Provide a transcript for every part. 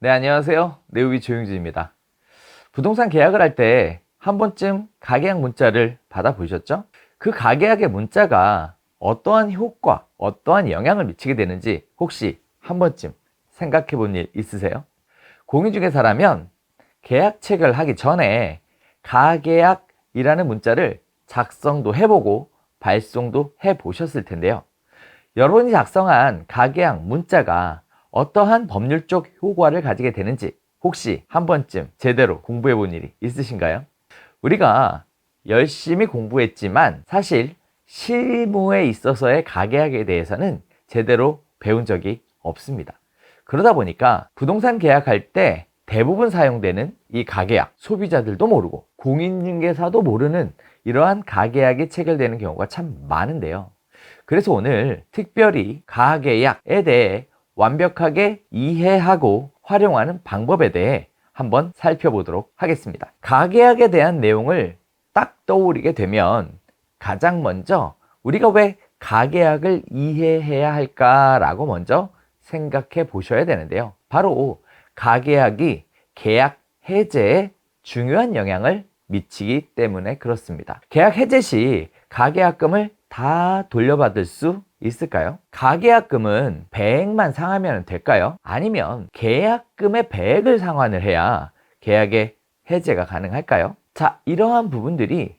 네, 안녕하세요. 네오비 조용진입니다. 부동산 계약을 할 때 한 번쯤 가계약 문자를 받아보셨죠? 그 가계약의 문자가 어떠한 효과, 어떠한 영향을 미치게 되는지 혹시 한 번쯤 생각해 본 일 있으세요? 공인중개사라면 계약 체결을 하기 전에 가계약이라는 문자를 작성도 해보고 발송도 해보셨을 텐데요. 여러분이 작성한 가계약 문자가 어떠한 법률적 효과를 가지게 되는지 혹시 한 번쯤 제대로 공부해 본 일이 있으신가요? 우리가 열심히 공부했지만 사실 실무에 있어서의 가계약에 대해서는 제대로 배운 적이 없습니다. 그러다 보니까 부동산 계약할 때 대부분 사용되는 이 가계약, 소비자들도 모르고 공인중개사도 모르는 이러한 가계약이 체결되는 경우가 참 많은데요. 그래서 오늘 특별히 가계약에 대해 완벽하게 이해하고 활용하는 방법에 대해 한번 살펴보도록 하겠습니다. 가계약에 대한 내용을 딱 떠올리게 되면 가장 먼저 우리가 왜 가계약을 이해해야 할까라고 먼저 생각해 보셔야 되는데요. 바로 가계약이 계약 해제에 중요한 영향을 미치기 때문에 그렇습니다. 계약 해제 시 가계약금을 다 돌려받을 수 있을까요? 가계약금은 100만 상하면 될까요? 아니면 계약금의 100을 상환을 해야 계약의 해제가 가능할까요? 자, 이러한 부분들이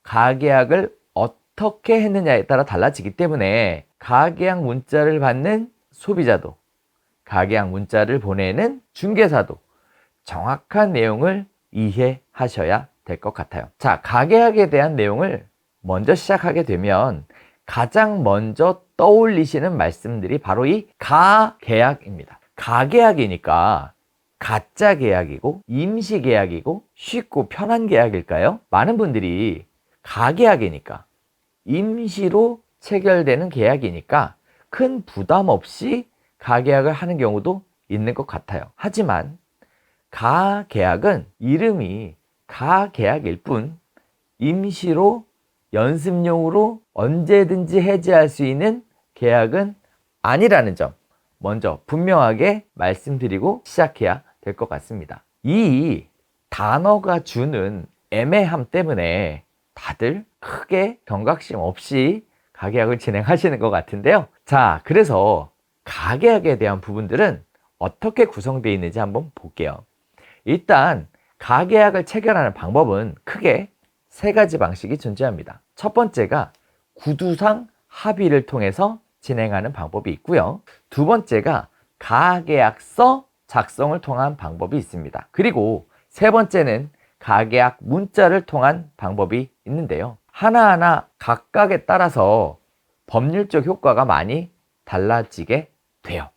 가계약을 어떻게 했느냐에 따라 달라지기 때문에 가계약 문자를 받는 소비자도 가계약 문자를 보내는 중개사도 정확한 내용을 이해하셔야 될 것 같아요. 자, 가계약에 대한 내용을 먼저 시작하게 되면 가장 먼저 떠올리시는 말씀들이 바로 이 가계약입니다. 가계약이니까 가짜 계약이고 임시 계약이고 쉽고 편한 계약일까요? 많은 분들이 가계약이니까 임시로 체결되는 계약이니까 큰 부담 없이 가계약을 하는 경우도 있는 것 같아요. 하지만 가계약은 이름이 가계약일 뿐 임시로 연습용으로 언제든지 해지할 수 있는 계약은 아니라는 점 먼저 분명하게 말씀드리고 시작해야 될 것 같습니다. 이 단어가 주는 애매함 때문에 다들 크게 경각심 없이 가계약을 진행하시는 것 같은데요. 자, 그래서 가계약에 대한 부분들은 어떻게 구성되어 있는지 한번 볼게요. 일단 가계약을 체결하는 방법은 크게 세 가지 방식이 존재합니다. 첫 번째가 구두상 합의를 통해서 진행하는 방법이 있고요. 두 번째가 가계약서 작성을 통한 방법이 있습니다. 그리고 세 번째는 가계약 문자를 통한 방법이 있는데요. 하나하나 각각에 따라서 법률적 효과가 많이 달라지게 돼요.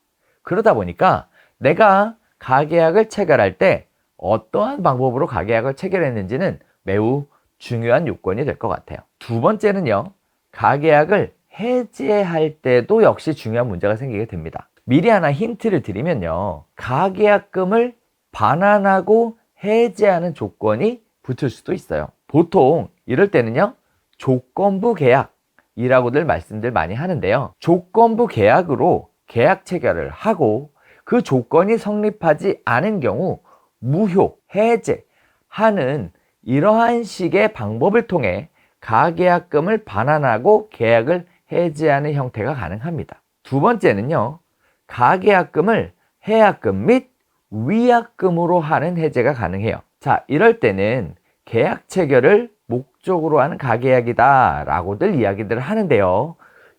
그러다 보니까 내가 가계약을 체결할 때 어떠한 방법으로 가계약을 체결했는지는 매우 중요한 요건이 될 것 같아요. 두 번째는요, 가계약을 해지할 때도 역시 중요한 문제가 생기게 됩니다. 미리 하나 힌트를 드리면요, 가계약금을 반환하고 해지하는 조건이 붙을 수도 있어요. 보통 이럴 때는요, 조건부 계약이라고들 말씀들 많이 하는데요, 조건부 계약으로 계약 체결을 하고 그 조건이 성립하지 않은 경우 무효, 해제하는 이러한 식의 방법을 통해 가계약금을 반환하고 계약을 해지하는 형태가 가능합니다. 두 번째는요, 가계약금을 해약금 및 위약금으로 하는 해제가 가능해요. 자, 이럴 때는 계약 체결을 목적으로 하는 가계약이다 라고들 이야기들을 하는데요,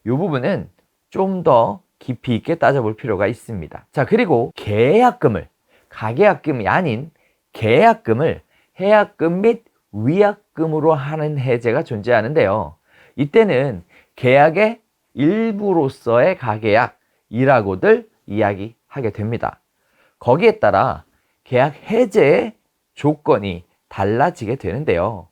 이 부분은 좀 더 깊이 있게 따져볼 필요가 있습니다. 자, 그리고 계약금을 가계약금이 아닌 계약금을 해약금 및 위약금으로 하는 해제가 존재하는데요, 이때는 계약의 일부로서의 가계약이라고들 이야기하게 됩니다. 거기에 따라 계약 해제의 조건이 달라지게 되는데요,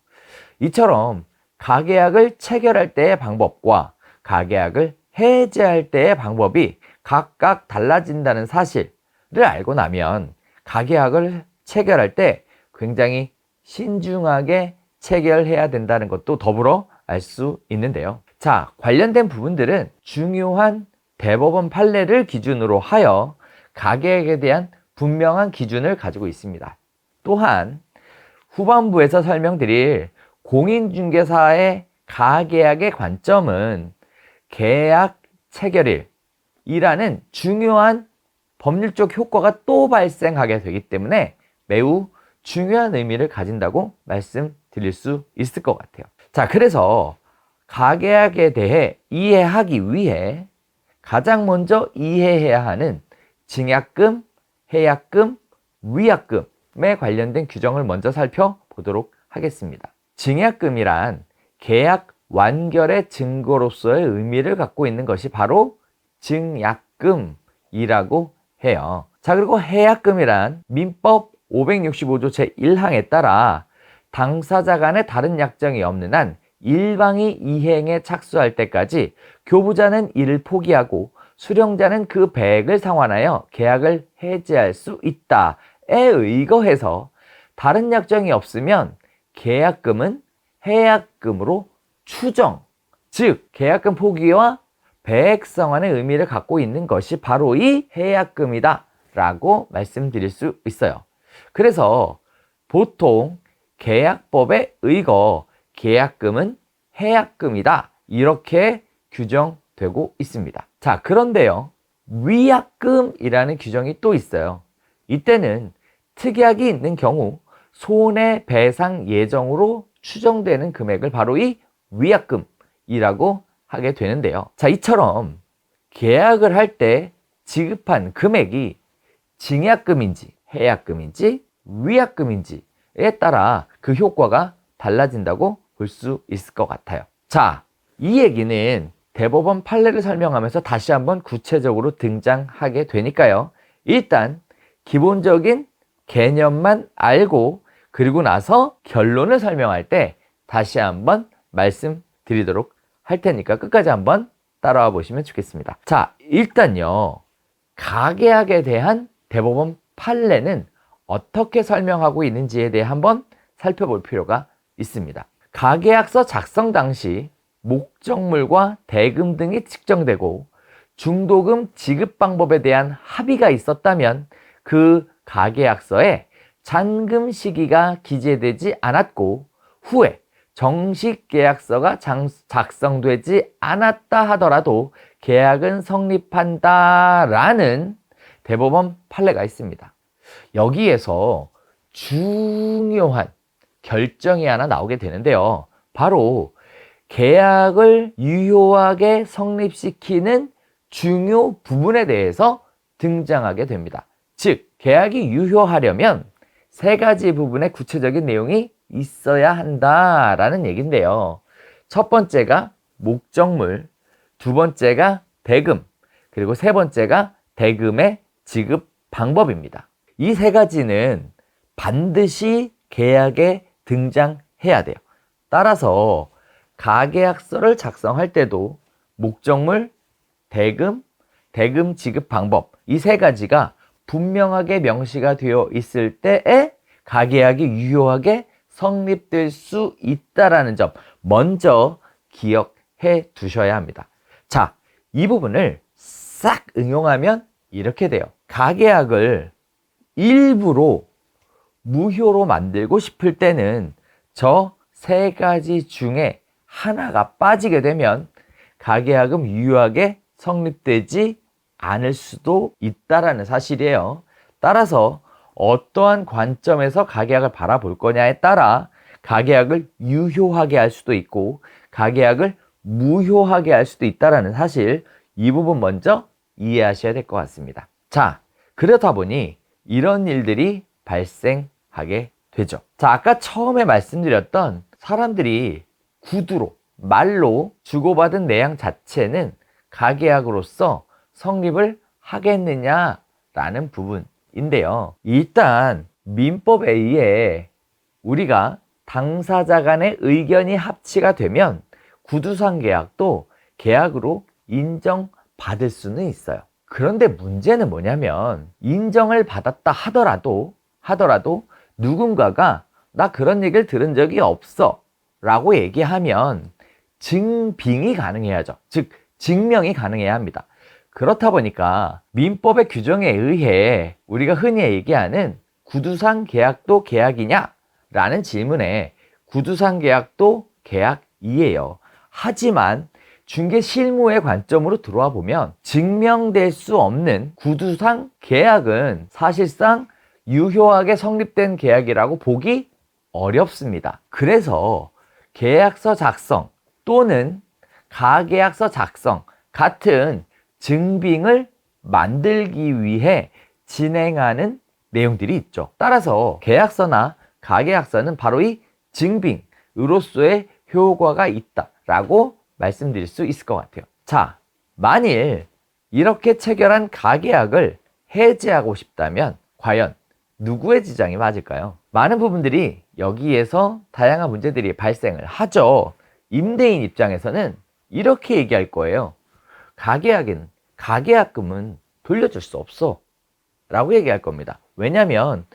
이처럼 가계약을 체결할 때의 방법과 가계약을 해제할 때의 방법이 각각 달라진다는 사실을 알고 나면 가계약을 체결할 때 굉장히 신중하게 체결해야 된다는 것도 더불어 알 수 있는데요. 자, 관련된 부분들은 중요한 대법원 판례를 기준으로 하여 가계약에 대한 분명한 기준을 가지고 있습니다. 또한 후반부에서 설명드릴 공인중개사의 가계약의 관점은 계약 체결일이라는 중요한 법률적 효과가 또 발생하게 되기 때문에 매우 중요한 의미를 가진다고 말씀드릴 수 있을 것 같아요. 자, 그래서 가계약에 대해 이해하기 위해 가장 먼저 이해해야 하는 증약금, 해약금, 위약금에 관련된 규정을 먼저 살펴보도록 하겠습니다. 증약금이란 계약 완결의 증거로서의 의미를 갖고 있는 것이 바로 증약금이라고 해요. 자, 그리고 해약금이란 민법 565조 제1항에 따라 당사자 간에 다른 약정이 없는 한 일방이 이행에 착수할 때까지 교부자는 이를 포기하고 수령자는 그 배액을 상환하여 계약을 해지할 수 있다에 의거해서 다른 약정이 없으면 계약금은 해약금으로 추정, 즉 계약금 포기와 배액 상환의 의미를 갖고 있는 것이 바로 이 해약금이다 라고 말씀드릴 수 있어요. 그래서 보통 계약법에 의거 계약금은 해약금이다 이렇게 규정되고 있습니다. 자, 그런데요, 위약금이라는 규정이 또 있어요. 이때는 특약이 있는 경우 손해배상 예정으로 추정되는 금액을 바로 이 위약금이라고 하게 되는데요. 자, 이처럼 계약을 할 때 지급한 금액이 증약금인지 해약금인지 위약금인지에 따라 그 효과가 달라진다고 볼 수 있을 것 같아요. 자, 이 얘기는 대법원 판례를 설명하면서 다시 한번 구체적으로 등장하게 되니까요. 일단 기본적인 개념만 알고 그리고 나서 결론을 설명할 때 다시 한번 말씀드리도록 할 테니까 끝까지 한번 따라와 보시면 좋겠습니다. 자, 일단요, 가계약에 대한 대법원 판례는 어떻게 설명하고 있는지에 대해 한번 살펴볼 필요가 있습니다. 가계약서 작성 당시 목적물과 대금 등이 측정되고 중도금 지급 방법에 대한 합의가 있었다면 그 가계약서에 잔금 시기가 기재되지 않았고 후에 정식 계약서가 작성되지 않았다 하더라도 계약은 성립한다라는 대법원 판례가 있습니다. 여기에서 중요한 결정이 하나 나오게 되는데요. 바로 계약을 유효하게 성립시키는 중요 부분에 대해서 등장하게 됩니다. 즉, 계약이 유효하려면 세 가지 부분의 구체적인 내용이 있어야 한다라는 얘기인데요. 첫 번째가 목적물, 두 번째가 대금, 그리고 세 번째가 대금의 지급 방법입니다. 이 세 가지는 반드시 계약에 등장해야 돼요. 따라서 가계약서를 작성할 때도 목적물, 대금, 대금 지급 방법 이 세 가지가 분명하게 명시가 되어 있을 때에 가계약이 유효하게 성립될 수 있다라는 점 먼저 기억해 두셔야 합니다. 자, 이 부분을 싹 응용하면 이렇게 돼요. 가계약을 일부러 무효로 만들고 싶을 때는 저 세 가지 중에 하나가 빠지게 되면 가계약은 유효하게 성립되지 않을 수도 있다라는 사실이에요. 따라서 어떠한 관점에서 가계약을 바라볼 거냐에 따라 가계약을 유효하게 할 수도 있고 가계약을 무효하게 할 수도 있다라는 사실, 이 부분 먼저 이해하셔야 될 것 같습니다. 자, 그렇다 보니 이런 일들이 발생하게 되죠. 자, 아까 처음에 말씀드렸던 사람들이 구두로 말로 주고받은 내양 자체는 가계약으로서 성립을 하겠느냐라는 부분인데요. 일단 민법에 의해 우리가 당사자 간의 의견이 합치가 되면 구두상 계약도 계약으로 인정받을 수는 있어요. 그런데 문제는 뭐냐면 인정을 받았다 하더라도 누군가가 나 그런 얘기를 들은 적이 없어 라고 얘기하면 증빙이 가능해야죠. 즉 증명이 가능해야 합니다. 그렇다 보니까 민법의 규정에 의해 우리가 흔히 얘기하는 구두상 계약도 계약이냐? 라는 질문에 구두상 계약도 계약이에요. 하지만 중개 실무의 관점으로 들어와 보면 증명될 수 없는 구두상 계약은 사실상 유효하게 성립된 계약이라고 보기 어렵습니다. 그래서 계약서 작성 또는 가계약서 작성 같은 증빙을 만들기 위해 진행하는 내용들이 있죠. 따라서 계약서나 가계약서는 바로 이 증빙으로서의 효과가 있다라고 말씀드릴 수 있을 것 같아요. 자, 만일 이렇게 체결한 가계약을 해지하고 싶다면 과연 누구의 지장이 맞을까요? 많은 부분들이 여기에서 다양한 문제들이 발생을 하죠. 임대인 입장에서는 이렇게 얘기할 거예요. 가계약금은 돌려줄 수 없어 라고 얘기할 겁니다. 왜냐하면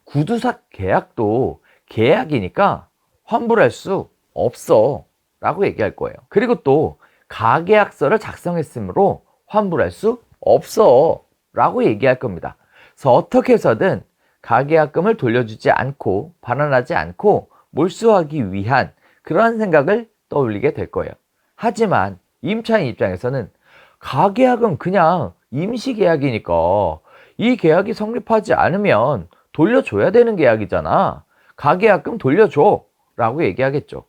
구두사 계약도 계약이니까 환불할 수 없어 라고 얘기할 거예요. 그리고 또 가계약서를 작성했으므로 환불할 수 없어 라고 얘기할 겁니다. 그래서 어떻게 해서든 가계약금을 돌려주지 않고 반환하지 않고 몰수하기 위한 그러한 생각을 떠올리게 될 거예요. 하지만 임차인 입장에서는 가계약은 그냥 임시계약이니까 이 계약이 성립하지 않으면 돌려줘야 되는 계약이잖아. 가계약금 돌려줘 라고 얘기하겠죠.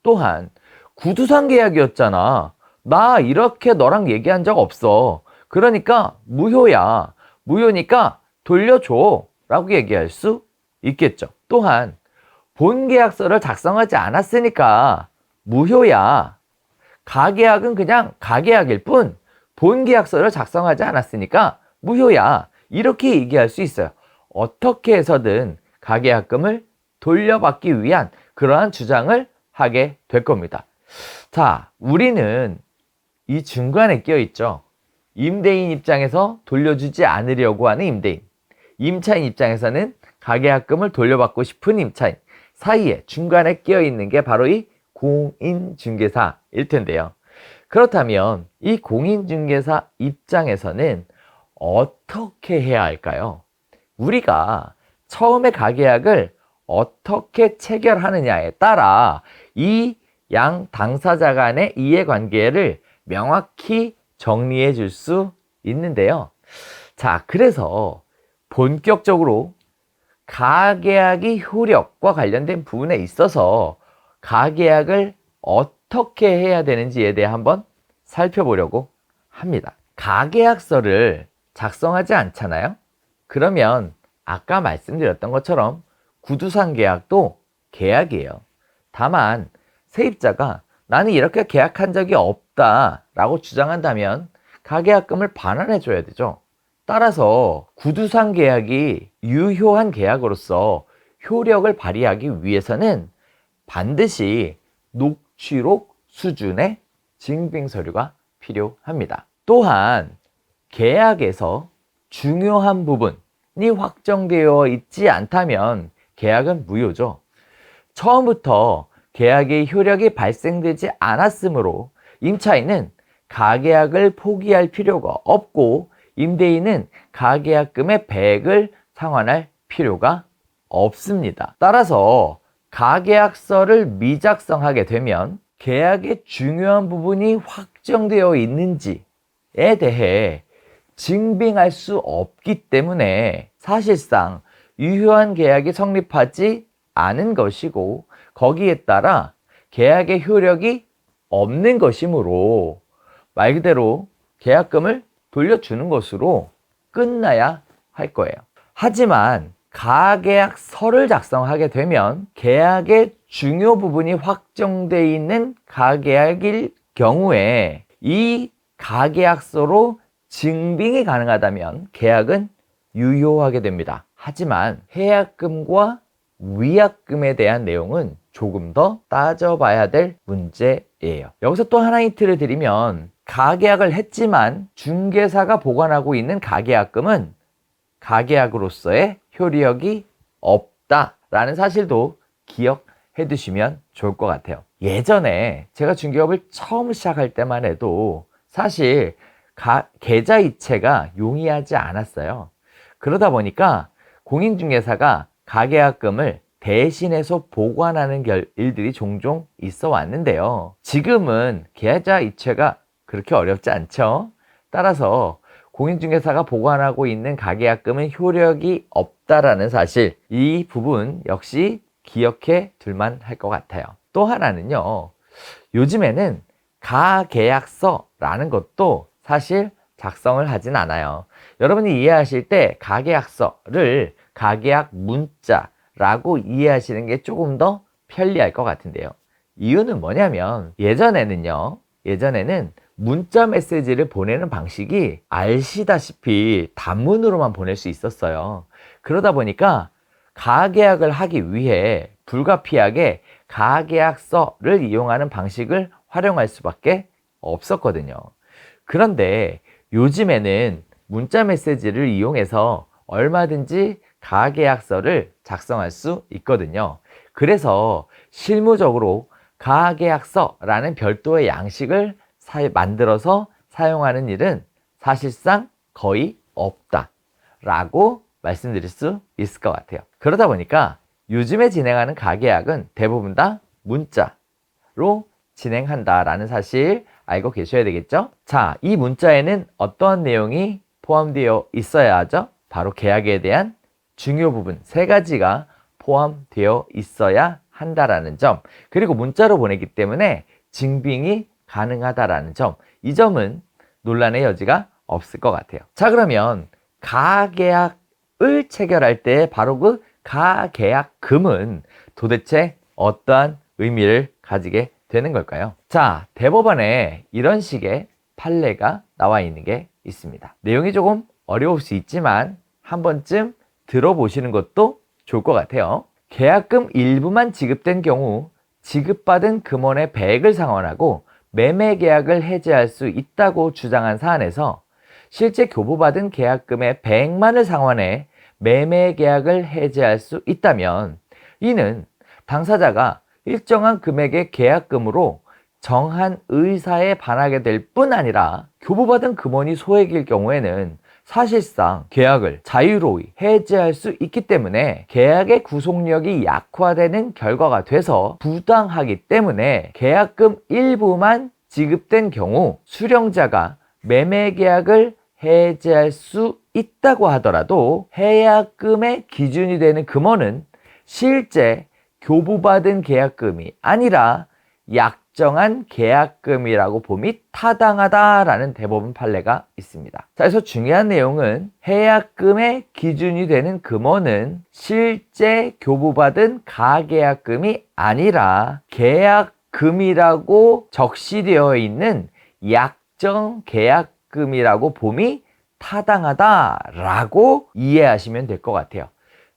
또한 구두상 계약이었잖아. 나 이렇게 너랑 얘기한 적 없어. 그러니까 무효야. 무효니까 돌려줘 라고 얘기할 수 있겠죠. 또한 본계약서를 작성하지 않았으니까 무효야. 가계약은 그냥 가계약일 뿐 본계약서를 작성하지 않았으니까 무효야. 이렇게 얘기할 수 있어요. 어떻게 해서든 가계약금을 돌려받기 위한 그러한 주장을 하게 될 겁니다. 자, 우리는 이 중간에 끼어 있죠. 임대인 입장에서 돌려주지 않으려고 하는 임대인, 임차인 입장에서는 가계약금을 돌려받고 싶은 임차인 사이에 중간에 끼어 있는 게 바로 이 공인중개사일 텐데요. 그렇다면 이 공인중개사 입장에서는 어떻게 해야 할까요? 우리가 처음에 가계약을 어떻게 체결하느냐에 따라 이 양 당사자 간의 이해관계를 명확히 정리해 줄 수 있는데요. 자, 그래서 본격적으로 가계약이 효력과 관련된 부분에 있어서 가계약을 어떻게 해야 되는지에 대해 한번 살펴보려고 합니다. 가계약서를 작성하지 않잖아요? 그러면 아까 말씀드렸던 것처럼 구두상 계약도 계약이에요. 다만 세입자가 나는 이렇게 계약한 적이 없다 라고 주장한다면 가계약금을 반환해 줘야 되죠. 따라서 구두상 계약이 유효한 계약으로서 효력을 발휘하기 위해서는 반드시 녹취록 수준의 증빙서류가 필요합니다. 또한 계약에서 중요한 부분이 확정되어 있지 않다면 계약은 무효죠. 처음부터 계약의 효력이 발생되지 않았으므로 임차인은 가계약을 포기할 필요가 없고 임대인은 가계약금의 100을 상환할 필요가 없습니다. 따라서 가계약서를 미작성하게 되면 계약의 중요한 부분이 확정되어 있는지에 대해 증빙할 수 없기 때문에 사실상 유효한 계약이 성립하지 않은 것이고 거기에 따라 계약의 효력이 없는 것이므로 말 그대로 계약금을 돌려주는 것으로 끝나야 할 거예요. 하지만 가계약서를 작성하게 되면 계약의 중요 부분이 확정되어 있는 가계약일 경우에 이 가계약서로 증빙이 가능하다면 계약은 유효하게 됩니다. 하지만 해약금과 위약금에 대한 내용은 조금 더 따져봐야 될 문제예요. 여기서 또 하나 힌트를 드리면 가계약을 했지만 중개사가 보관하고 있는 가계약금은 가계약으로서의 효력이 없다라는 사실도 기억해 두시면 좋을 것 같아요. 예전에 제가 중개업을 처음 시작할 때만 해도 사실 계좌이체가 용이하지 않았어요. 그러다 보니까 공인중개사가 가계약금을 대신해서 보관하는 일들이 종종 있어 왔는데요. 지금은 계좌이체가 그렇게 어렵지 않죠. 따라서 공인중개사가 보관하고 있는 가계약금은 효력이 없다라는 사실, 이 부분 역시 기억해 둘만 할 것 같아요. 또 하나는요, 요즘에는 가계약서라는 것도 사실 작성을 하진 않아요. 여러분이 이해하실 때 가계약서를 가계약 문자라고 이해하시는 게 조금 더 편리할 것 같은데요. 이유는 뭐냐면 예전에는 문자 메시지를 보내는 방식이 아시다시피 단문으로만 보낼 수 있었어요. 그러다 보니까 가계약을 하기 위해 불가피하게 가계약서를 이용하는 방식을 활용할 수밖에 없었거든요. 그런데 요즘에는 문자 메시지를 이용해서 얼마든지 가계약서를 작성할 수 있거든요. 그래서 실무적으로 가계약서라는 별도의 양식을 만들어서 사용하는 일은 사실상 거의 없다라고 말씀드릴 수 있을 것 같아요. 그러다 보니까 요즘에 진행하는 가계약은 대부분 다 문자로 진행한다라는 사실 알고 계셔야 되겠죠? 자, 이 문자에는 어떠한 내용이 포함되어 있어야 하죠? 바로 계약에 대한 중요 부분 3가지가 포함되어 있어야 한다라는 점, 그리고 문자로 보내기 때문에 증빙이 가능하다라는 점, 이 점은 논란의 여지가 없을 것 같아요. 자, 그러면 가계약을 체결할 때 바로 그 가계약금은 도대체 어떠한 의미를 가지게 되는 걸까요? 자, 대법원에 이런 식의 판례가 나와 있는 게 있습니다. 내용이 조금 어려울 수 있지만 한 번쯤 들어보시는 것도 좋을 것 같아요. 계약금 일부만 지급된 경우 지급받은 금원의 100을 상환하고 매매 계약을 해지할 수 있다고 주장한 사안에서 실제 교부받은 계약금의 100만을 상환해 매매 계약을 해지할 수 있다면 이는 당사자가 일정한 금액의 계약금으로 정한 의사에 반하게 될 뿐 아니라 교부받은 금원이 소액일 경우에는 사실상 계약을 자유로이 해지할 수 있기 때문에 계약의 구속력이 약화되는 결과가 돼서 부당하기 때문에 계약금 일부만 지급된 경우 수령자가 매매 계약을 해지할 수 있다고 하더라도 해약금의 기준이 되는 금원은 실제 교부받은 계약금이 아니라 약정한 계약금이라고 봄이 타당하다라는 대법원 판례가 있습니다. 자, 그래서 중요한 내용은 해약금의 기준이 되는 금원은 실제 교부받은 가계약금이 아니라 계약금이라고 적시되어 있는 약정 계약금이라고 봄이 타당하다라고 이해하시면 될 것 같아요.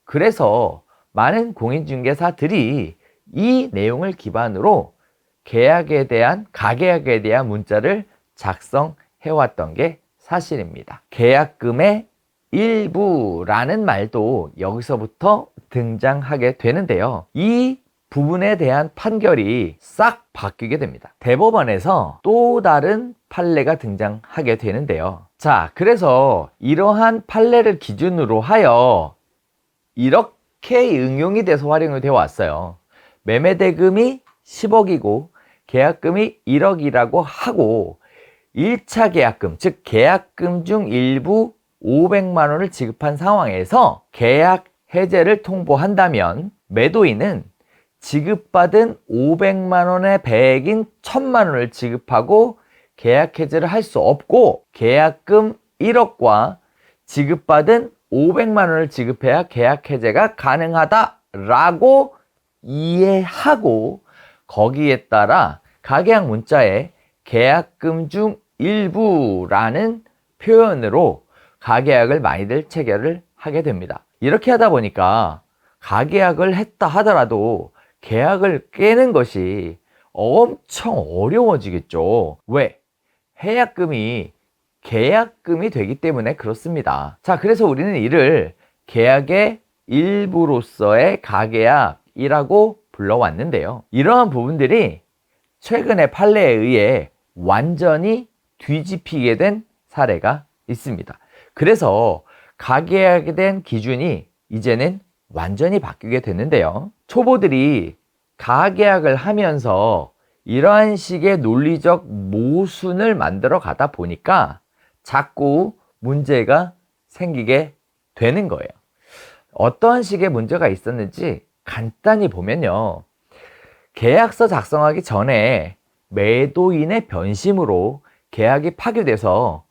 그래서 많은 공인중개사들이 이 내용을 기반으로 계약에 대한, 가계약에 대한 문자를 작성해왔던 게 사실입니다. 계약금의 일부라는 말도 여기서부터 등장하게 되는데요. 이 부분에 대한 판결이 싹 바뀌게 됩니다. 대법원에서 또 다른 판례가 등장하게 되는데요. 자, 그래서 이러한 판례를 기준으로 하여 이렇게 응용이 돼서 활용이 되어 왔어요. 매매 대금이 10억이고 계약금이 1억이라고 하고 1차 계약금, 즉 계약금 중 일부 500만 원을 지급한 상황에서 계약 해제를 통보한다면 매도인은 지급받은 500만 원의 배액인 1000만 원을 지급하고 계약 해제를 할 수 없고 계약금 1억과 지급받은 500만 원을 지급해야 계약 해제가 가능하다라고 이해하고 거기에 따라 가계약 문자에 계약금 중 일부라는 표현으로 가계약을 많이들 체결을 하게 됩니다. 이렇게 하다 보니까 가계약을 했다 하더라도 계약을 깨는 것이 엄청 어려워지겠죠. 왜? 해약금이 계약금이 되기 때문에 그렇습니다. 자, 그래서 우리는 이를 계약의 일부로서의 가계약이라고 불러왔는데요. 이러한 부분들이 최근의 판례에 의해 완전히 뒤집히게 된 사례가 있습니다. 그래서 가계약에 대한 기준이 이제는 완전히 바뀌게 됐는데요. 초보들이 가계약을 하면서 이러한 식의 논리적 모순을 만들어 가다 보니까 자꾸 문제가 생기게 되는 거예요. 어떠한 식의 문제가 있었는지 간단히 보면요. 계약서 작성하기 전에 매도인의 변심으로 계약이 파기돼서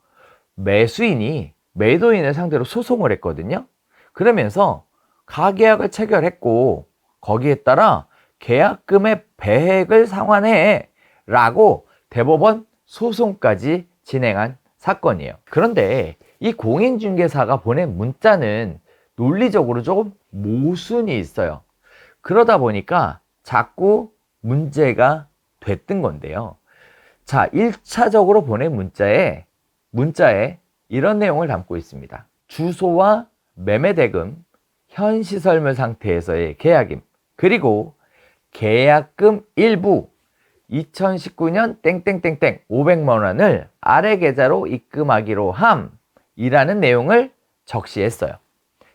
매수인이 매도인을 상대로 소송을 했거든요. 그러면서 가계약을 체결했고 거기에 따라 계약금의 배액을 상환해 라고 대법원 소송까지 진행한 사건이에요. 그런데 이 공인중개사가 보낸 문자는 논리적으로 조금 모순이 있어요. 그러다 보니까 자꾸 문제가 됐던 건데요. 자, 1차적으로 보낸 문자에 이런 내용을 담고 있습니다. 주소와 매매대금, 현시설물 상태에서의 계약임, 그리고 계약금 일부 2019년 땡땡땡땡 500만 원을 아래 계좌로 입금하기로 함이라는 내용을 적시했어요.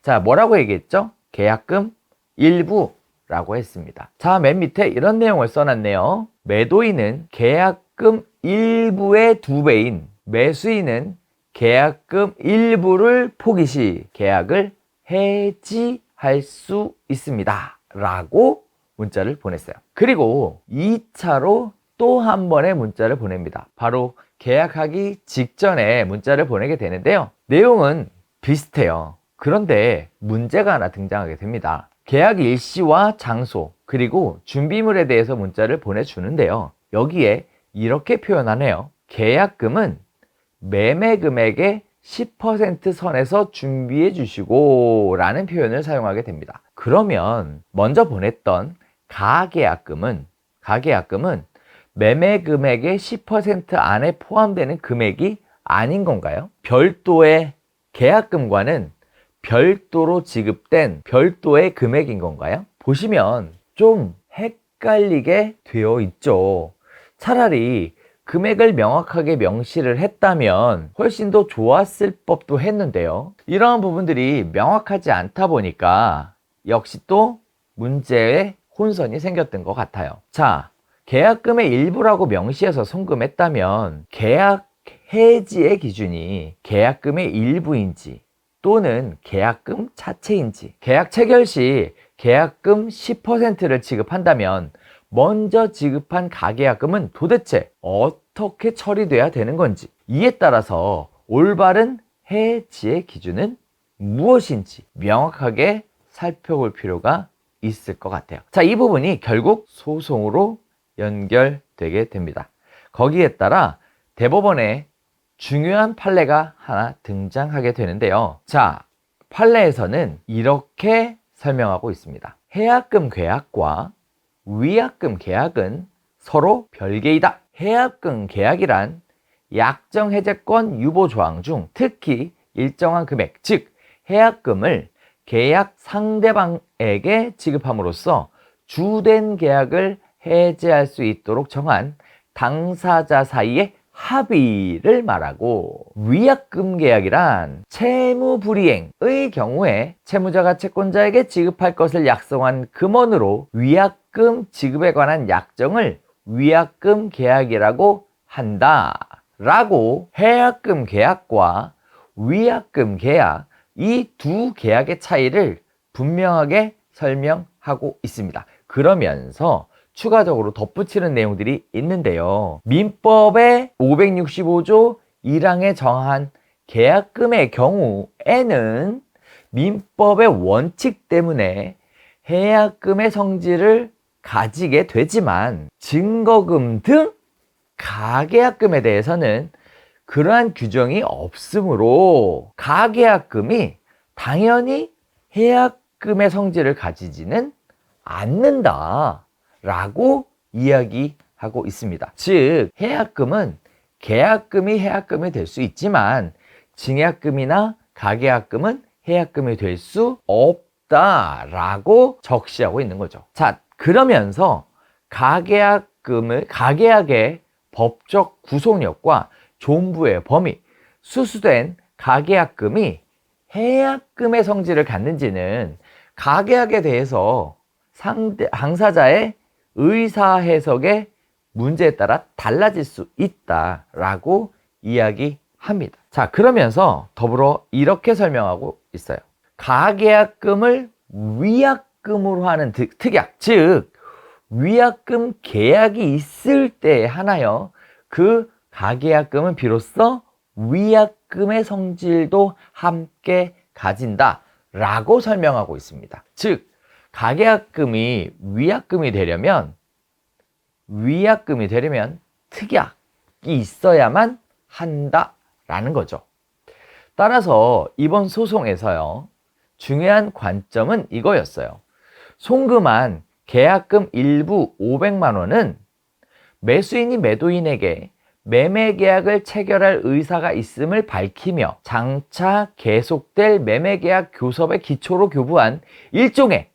자, 뭐라고 얘기했죠? 계약금 일부라고 했습니다. 자, 맨 밑에 이런 내용을 써놨네요. 매도인은 계약금 일부의 2배인 매수인은 계약금 일부를 포기 시 계약을 해지할 수 있습니다 라고 문자를 보냈어요. 그리고 2차로 또 한 번의 문자를 보냅니다. 바로 계약하기 직전에 문자를 보내게 되는데요. 내용은 비슷해요. 그런데 문제가 하나 등장하게 됩니다. 계약 일시와 장소 그리고 준비물에 대해서 문자를 보내주는데요. 여기에 이렇게 표현하네요. 계약금은 매매 금액의 10% 선에서 준비해 주시고 라는 표현을 사용하게 됩니다. 그러면 먼저 보냈던 가계약금은 매매 금액의 10% 안에 포함되는 금액이 아닌 건가요? 별도의 계약금과는 별도로 지급된 별도의 금액인 건가요? 보시면 좀 헷갈리게 되어 있죠. 차라리 금액을 명확하게 명시를 했다면 훨씬 더 좋았을 법도 했는데요. 이러한 부분들이 명확하지 않다 보니까 역시 또 문제의 혼선이 생겼던 것 같아요. 자, 계약금의 일부라고 명시해서 송금했다면 계약 해지의 기준이 계약금의 일부인지 또는 계약금 자체인지, 계약 체결 시 계약금 10%를 지급한다면 먼저 지급한 가계약금은 도대체 어떻게 처리돼야 되는 건지, 이에 따라서 올바른 해지의 기준은 무엇인지 명확하게 살펴볼 필요가 있을 것 같아요. 자, 이 부분이 결국 소송으로 연결되게 됩니다. 거기에 따라 대법원에 중요한 판례가 하나 등장하게 되는데요. 자, 판례에서는 이렇게 설명하고 있습니다. 해약금 계약과 위약금 계약은 서로 별개이다. 해약금 계약이란 약정 해제권 유보 조항 중 특히 일정한 금액, 즉 해약금을 계약 상대방에게 지급함으로써 주된 계약을 해제할 수 있도록 정한 당사자 사이의 합의를 말하고, 위약금 계약이란 채무 불이행의 경우에 채무자가 채권자에게 지급할 것을 약속한 금원으로 위약금 지급에 관한 약정을 위약금 계약이라고 한다 라고 해약금 계약과 위약금 계약, 이 두 계약의 차이를 분명하게 설명하고 있습니다. 그러면서 추가적으로 덧붙이는 내용들이 있는데요. 민법의 565조 1항에 정한 계약금의 경우에는 민법의 원칙 때문에 해약금의 성질을 가지게 되지만 증거금 등 가계약금에 대해서는 그러한 규정이 없으므로 가계약금이 당연히 해약금의 성질을 가지지는 않는다 라고 이야기하고 있습니다. 즉, 해약금은 계약금이 해약금이 될 수 있지만 증약금이나 가계약금은 해약금이 될 수 없다라고 적시하고 있는 거죠. 자, 그러면서 가계약의 법적 구속력과 존부의 범위, 수수된 가계약금이 해약금의 성질을 갖는지는 가계약에 대해서 당사자의 의사 해석의 문제에 따라 달라질 수 있다라고 이야기합니다. 자, 그러면서 더불어 이렇게 설명하고 있어요. 가계약금을 위약금으로 하는 특약, 즉 위약금 계약이 있을 때에 하나여 그 가계약금은 비로소 위약금의 성질도 함께 가진다 라고 설명하고 있습니다. 즉 가계약금이 위약금이 되려면 특약이 있어야만 한다라는 거죠. 따라서 이번 소송에서요, 중요한 관점은 이거였어요. 송금한 계약금 일부 500만 원은 매수인이 매도인에게 매매계약을 체결할 의사가 있음을 밝히며 장차 계속될 매매계약 교섭의 기초로 교부한 일종의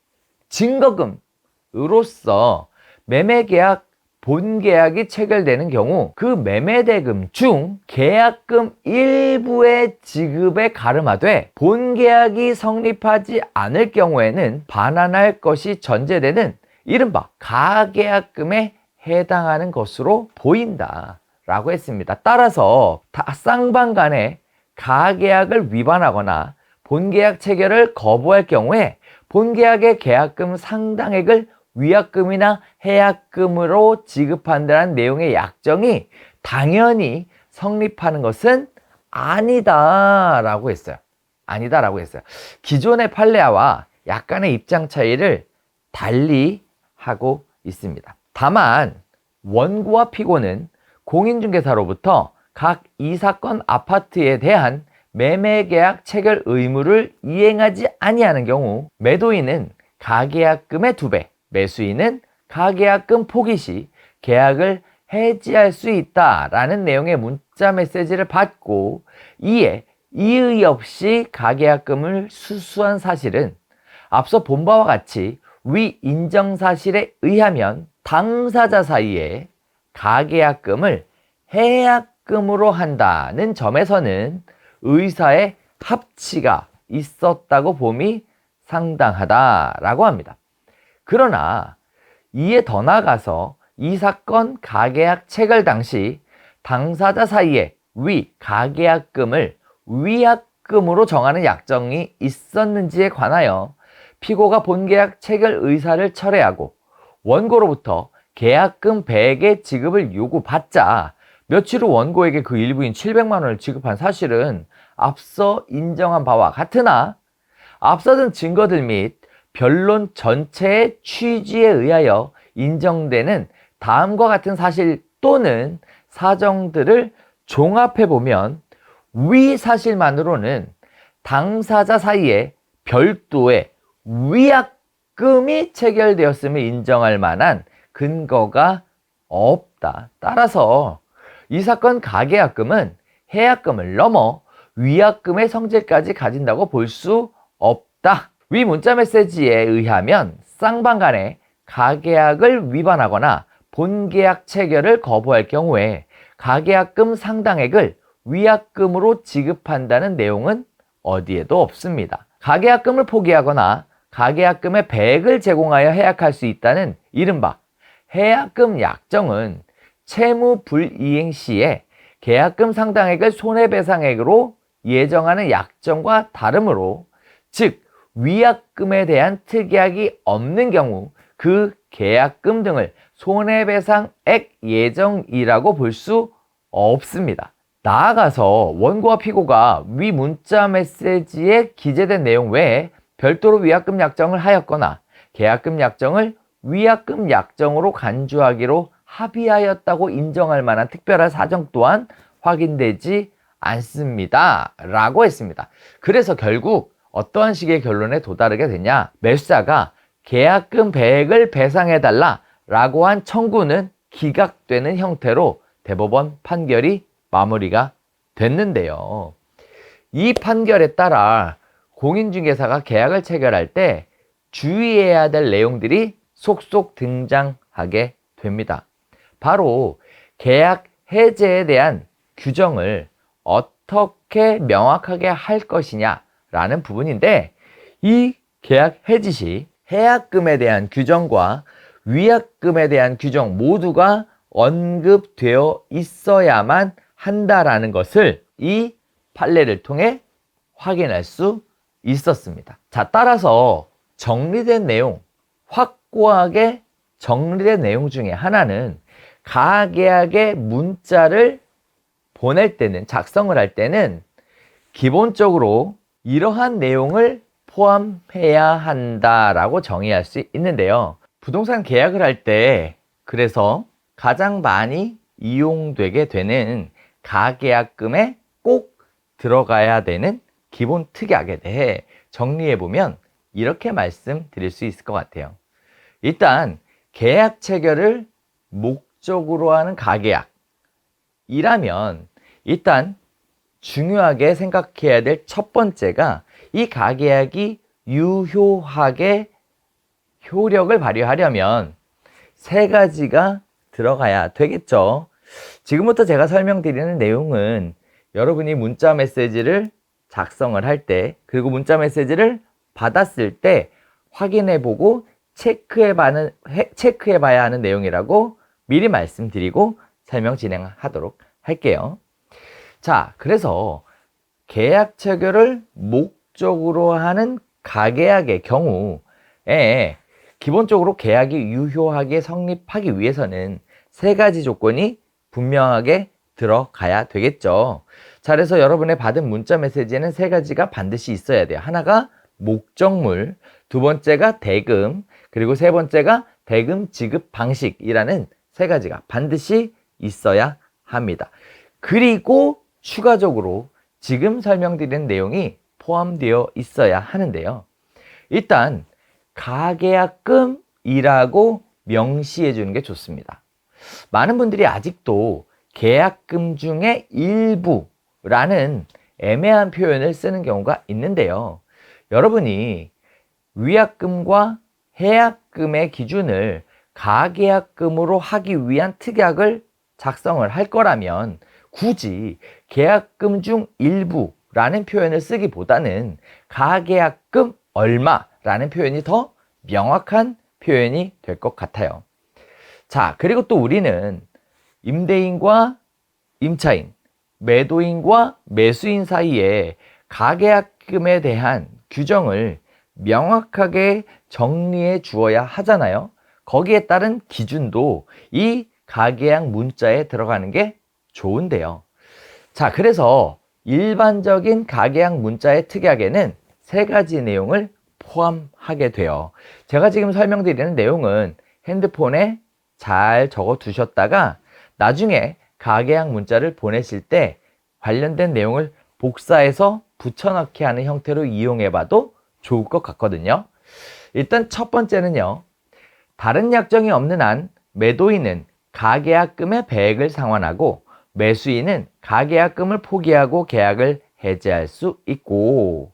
증거금으로서 매매계약 본계약이 체결되는 경우 그 매매대금 중 계약금 일부의 지급에 가름하되 본계약이 성립하지 않을 경우에는 반환할 것이 전제되는 이른바 가계약금에 해당하는 것으로 보인다 라고 했습니다. 따라서 쌍방 간에 가계약을 위반하거나 본계약 체결을 거부할 경우에 본계약의 계약금 상당액을 위약금이나 해약금으로 지급한다는 내용의 약정이 당연히 성립하는 것은 아니다라고 했어요. 기존의 판례와 약간의 입장 차이를 달리 하고 있습니다. 다만 원고와 피고는 공인중개사로부터 각 이 사건 아파트에 대한 매매계약 체결 의무를 이행하지 아니하는 경우 매도인은 가계약금의 2배, 매수인은 가계약금 포기 시 계약을 해지할 수 있다라는 내용의 문자 메시지를 받고 이에 이의 없이 가계약금을 수수한 사실은 앞서 본 바와 같이 위 인정 사실에 의하면 당사자 사이에 가계약금을 해약금으로 한다는 점에서는 의사의 합치가 있었다고 봄이 상당하다라고 합니다. 그러나 이에 더 나아가서 이 사건 가계약 체결 당시 당사자 사이에 위 가계약금을 위약금으로 정하는 약정이 있었는지에 관하여 피고가 본계약 체결 의사를 철회하고 원고로부터 계약금 100의 지급을 요구받자 며칠 후 원고에게 그 일부인 700만 원을 지급한 사실은 앞서 인정한 바와 같으나 앞서던 증거들 및 변론 전체의 취지에 의하여 인정되는 다음과 같은 사실 또는 사정들을 종합해보면 위 사실만으로는 당사자 사이에 별도의 위약금이 체결되었음을 인정할 만한 근거가 없다. 따라서 이 사건 가계약금은 해약금을 넘어 위약금의 성질까지 가진다고 볼 수 없다. 위 문자 메시지에 의하면 쌍방 간에 가계약을 위반하거나 본계약 체결을 거부할 경우에 가계약금 상당액을 위약금으로 지급한다는 내용은 어디에도 없습니다. 가계약금을 포기하거나 가계약금의 100을 제공하여 해약할 수 있다는 이른바 해약금 약정은 채무 불이행 시에 계약금 상당액을 손해배상액으로 예정하는 약정과 다르므로 즉 위약금에 대한 특약이 없는 경우 그 계약금 등을 손해배상액 예정이라고 볼 수 없습니다. 나아가서 원고와 피고가 위 문자 메시지에 기재된 내용 외에 별도로 위약금 약정을 하였거나 계약금 약정을 위약금 약정으로 간주하기로 합의하였다고 인정할 만한 특별한 사정 또한 확인되지 않습니다 라고 했습니다. 그래서 결국 어떠한 식의 결론에 도달하게 되냐, 매수자가 계약금 100을 배상해달라 라고 한 청구는 기각되는 형태로 대법원 판결이 마무리가 됐는데요. 이 판결에 따라 공인중개사가 계약을 체결할 때 주의해야 될 내용들이 속속 등장하게 됩니다. 바로 계약 해제에 대한 규정을 어떻게 어떻게 명확하게 할 것이냐라는 부분인데, 이 계약 해지 시 해약금에 대한 규정과 위약금에 대한 규정 모두가 언급되어 있어야만 한다라는 것을 이 판례를 통해 확인할 수 있었습니다. 자, 따라서 정리된 내용, 확고하게 정리된 내용 중에 하나는 가계약의 문자를 보낼 때는, 작성을 할 때는 기본적으로 이러한 내용을 포함해야 한다라고 정의할 수 있는데요. 부동산 계약을 할 때 그래서 가장 많이 이용되게 되는 가계약금에 꼭 들어가야 되는 기본 특약에 대해 정리해보면 이렇게 말씀드릴 수 있을 것 같아요. 일단 계약 체결을 목적으로 하는 가계약이라면 일단 중요하게 생각해야 될 첫 번째가 이 가계약이 유효하게 효력을 발휘하려면 세 가지가 들어가야 되겠죠. 지금부터 제가 설명드리는 내용은 여러분이 문자 메시지를 작성을 할 때, 그리고 문자 메시지를 받았을 때 확인해보고 체크해봐야 하는 내용이라고 미리 말씀드리고 설명 진행하도록 할게요. 자, 그래서 계약 체결을 목적으로 하는 가계약의 경우에 기본적으로 계약이 유효하게 성립하기 위해서는 세 가지 조건이 분명하게 들어가야 되겠죠. 자, 그래서 여러분의 받은 문자 메시지에는 세 가지가 반드시 있어야 돼요. 하나가 목적물, 두 번째가 대금, 그리고 세 번째가 대금 지급 방식이라는 세 가지가 반드시 있어야 합니다. 그리고 추가적으로 지금 설명드린 내용이 포함되어 있어야 하는데요. 일단 가계약금이라고 명시해 주는 게 좋습니다. 많은 분들이 아직도 계약금 중에 일부라는 애매한 표현을 쓰는 경우가 있는데요. 여러분이 위약금과 해약금의 기준을 가계약금으로 하기 위한 특약을 작성을 할 거라면 굳이 계약금 중 일부라는 표현을 쓰기보다는 가계약금 얼마라는 표현이 더 명확한 표현이 될 것 같아요. 자, 그리고 또 우리는 임대인과 임차인, 매도인과 매수인 사이에 가계약금에 대한 규정을 명확하게 정리해 주어야 하잖아요. 거기에 따른 기준도 이 가계약 문자에 들어가는 게 좋은데요. 자, 그래서 일반적인 가계약 문자의 특약에는 세 가지 내용을 포함하게 돼요. 제가 지금 설명드리는 내용은 핸드폰에 잘 적어 두셨다가 나중에 가계약 문자를 보내실 때 관련된 내용을 복사해서 붙여넣기 하는 형태로 이용해 봐도 좋을 것 같거든요. 일단 첫 번째는요. 다른 약정이 없는 한 매도인은 가계약금의 배액을 상환하고 매수인은 가계약금을 포기하고 계약을 해지할 수 있고,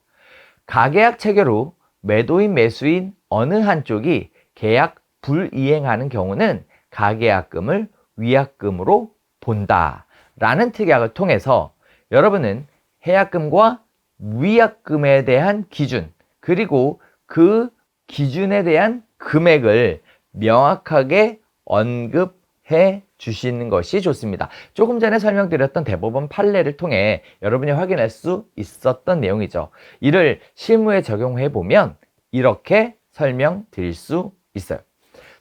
가계약 체결 후 매도인, 매수인 어느 한쪽이 계약 불이행하는 경우는 가계약금을 위약금으로 본다라는 특약을 통해서 여러분은 해약금과 위약금에 대한 기준, 그리고 그 기준에 대한 금액을 명확하게 언급해 주시는 것이 좋습니다. 조금 전에 설명드렸던 대법원 판례를 통해 여러분이 확인할 수 있었던 내용이죠. 이를 실무에 적용해 보면 이렇게 설명드릴 수 있어요.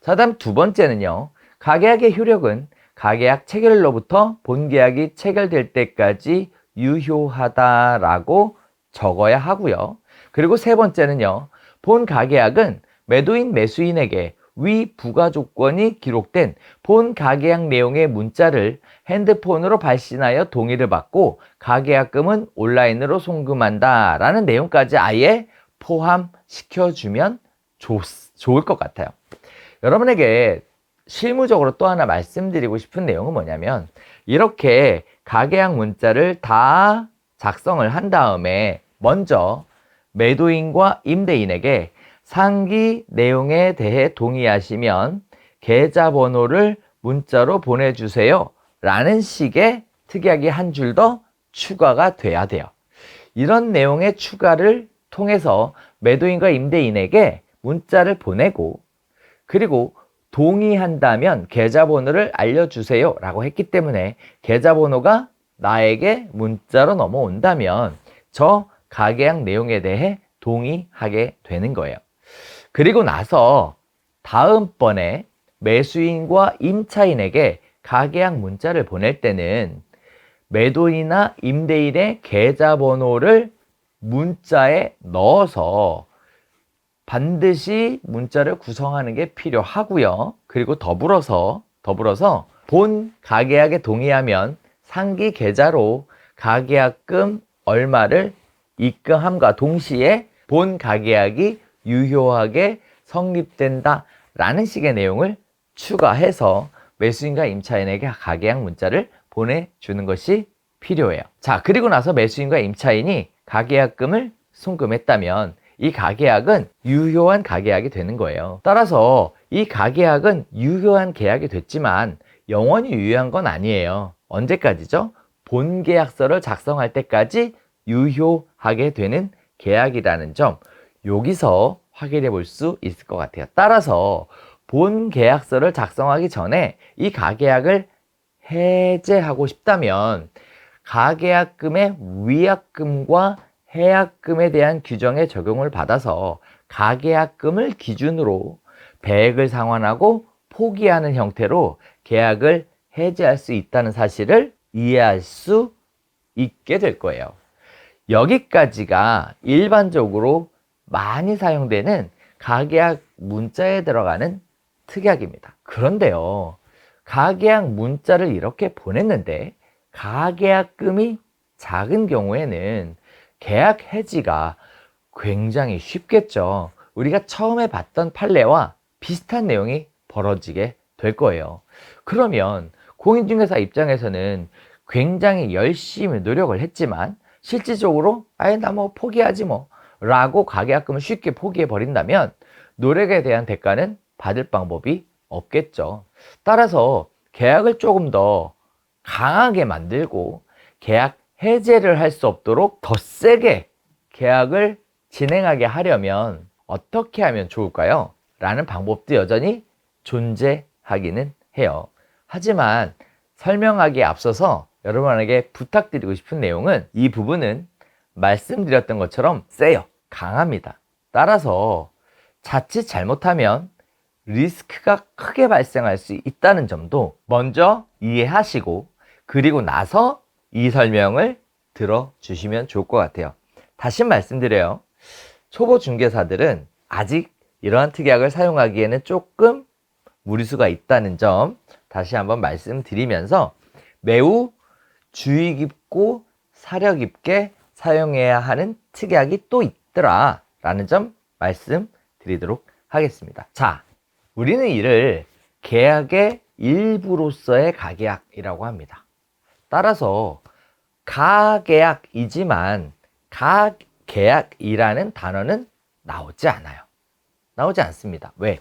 자, 다음 두 번째는요. 가계약의 효력은 가계약 체결로부터 본계약이 체결될 때까지 유효하다라고 적어야 하고요. 그리고 세 번째는요. 본 가계약은 매도인, 매수인에게 위 부가 조건이 기록된 본 가계약 내용의 문자를 핸드폰으로 발신하여 동의를 받고 가계약금은 온라인으로 송금한다 라는 내용까지 아예 포함시켜주면 좋을 것 같아요. 여러분에게 실무적으로 또 하나 말씀드리고 싶은 내용은 뭐냐면, 이렇게 가계약 문자를 다 작성을 한 다음에 먼저 매도인과 임대인에게 상기 내용에 대해 동의하시면 계좌번호를 문자로 보내주세요 라는 식의 특약이 한 줄 더 추가가 돼야 돼요. 이런 내용의 추가를 통해서 매도인과 임대인에게 문자를 보내고, 그리고 동의한다면 계좌번호를 알려주세요 라고 했기 때문에 계좌번호가 나에게 문자로 넘어온다면 저 가계약 내용에 대해 동의하게 되는 거예요. 그리고 나서 다음번에 매수인과 임차인에게 가계약 문자를 보낼 때는 매도인이나 임대인의 계좌번호를 문자에 넣어서 반드시 문자를 구성하는 게 필요하고요. 그리고 더불어서 본 가계약에 동의하면 상기 계좌로 가계약금 얼마를 입금함과 동시에 본 가계약이 유효하게 성립된다 라는 식의 내용을 추가해서 매수인과 임차인에게 가계약 문자를 보내주는 것이 필요해요. 자, 그리고 나서 매수인과 임차인이 가계약금을 송금했다면 이 가계약은 유효한 가계약이 되는 거예요. 따라서 이 가계약은 유효한 계약이 됐지만 영원히 유효한 건 아니에요. 언제까지죠? 본 계약서를 작성할 때까지 유효하게 되는 계약이라는 점, 여기서 확인해 볼 수 있을 것 같아요. 따라서 본 계약서를 작성하기 전에 이 가계약을 해제하고 싶다면 가계약금의 위약금과 해약금에 대한 규정에 적용을 받아서 가계약금을 기준으로 배액을 상환하고 포기하는 형태로 계약을 해제할 수 있다는 사실을 이해할 수 있게 될 거예요. 여기까지가 일반적으로 많이 사용되는 가계약 문자에 들어가는 특약입니다. 그런데요, 가계약 문자를 이렇게 보냈는데 가계약금이 작은 경우에는 계약 해지가 굉장히 쉽겠죠. 우리가 처음에 봤던 판례와 비슷한 내용이 벌어지게 될 거예요. 그러면 공인중개사 입장에서는 굉장히 열심히 노력을 했지만 실질적으로 나 뭐 포기하지 뭐 라고 가계약금을 쉽게 포기해 버린다면 노력에 대한 대가는 받을 방법이 없겠죠. 따라서 계약을 조금 더 강하게 만들고 계약 해제를 할 수 없도록 더 세게 계약을 진행하게 하려면 어떻게 하면 좋을까요? 라는 방법도 여전히 존재하기는 해요. 하지만 설명하기에 앞서서 여러분에게 부탁드리고 싶은 내용은, 이 부분은 말씀드렸던 것처럼 세요. 강합니다. 따라서 자칫 잘못하면 리스크가 크게 발생할 수 있다는 점도 먼저 이해하시고, 그리고 나서 이 설명을 들어주시면 좋을 것 같아요. 다시 말씀드려요. 초보 중개사들은 아직 이러한 특약을 사용하기에는 조금 무리수가 있다는 점 다시 한번 말씀드리면서 매우 주의 깊고 사려 깊게 사용해야 하는 특약이 또 있더라 라는 점 말씀드리도록 하겠습니다. 자, 우리는 이를 계약의 일부로서의 가계약이라고 합니다. 따라서 가계약이지만 가계약이라는 단어는 나오지 않아요. 나오지 않습니다. 왜?